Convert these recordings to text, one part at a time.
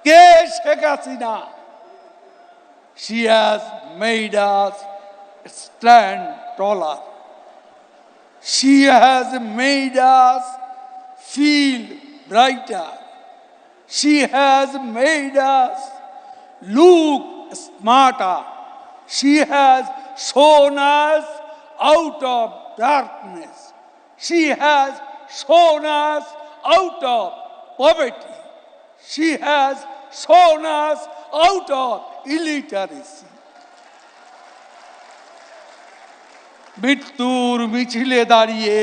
K Sheikh Hasina? She has made us stand taller. She has made us feel brighter. She has made us look smarter. She has shown us out of darkness. She has shown us out of poverty. She has shown us out of illiteracy. মৃত্যুর মিছিলে দাঁড়িয়ে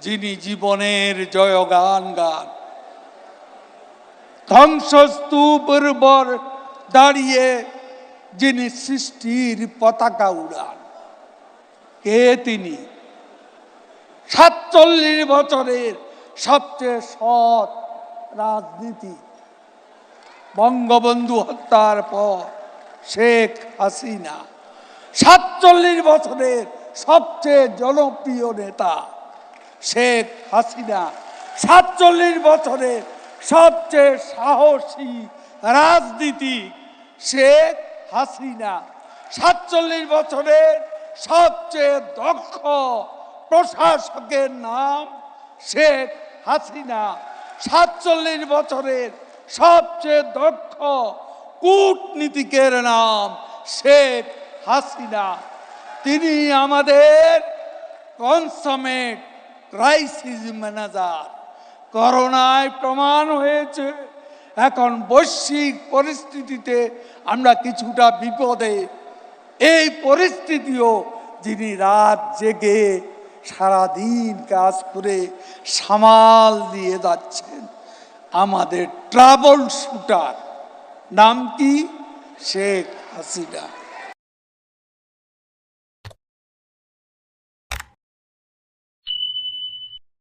যিনি জীবনের জয়গান গান, ধ্বংসস্তূপের উপর দাঁড়িয়ে যিনি সৃষ্টির পতাকা উড়ান, কে তিনি? ৪৭ বছরের সবচেয়ে সৎ রাজনীতি। বঙ্গবন্ধু হত্যার পর শেখ হাসিনা ৪৭ বছরের সবচেয়ে জনপ্রিয় নেতা শেখ হাসিনা, ৪৭ বছরের সবচেয়ে সাহসী রাজনীতিক শেখ হাসিনা, ৪৭ বছরের সবচেয়ে দক্ষ প্রশাসকের নাম শেখ হাসিনা, ৪৭ বছরের সবচেয়ে দক্ষ কূটনীতিকের নাম শেখ হাসিনা। তিনি আমাদের কনসামেট ক্রাইসিস ম্যানেজার। করোনায় প্রমাণ হয়েছে এখন বৈশ্বিক পরিস্থিতিতে আমরা কিছুটা বিপদে। এই পরিস্থিতিও যিনি রাত জেগে সারাদিন কাজ করে সামাল দিয়ে যাচ্ছেন, আমাদের ট্রাবল শুটার। নাম কি? শেখ হাসিনা।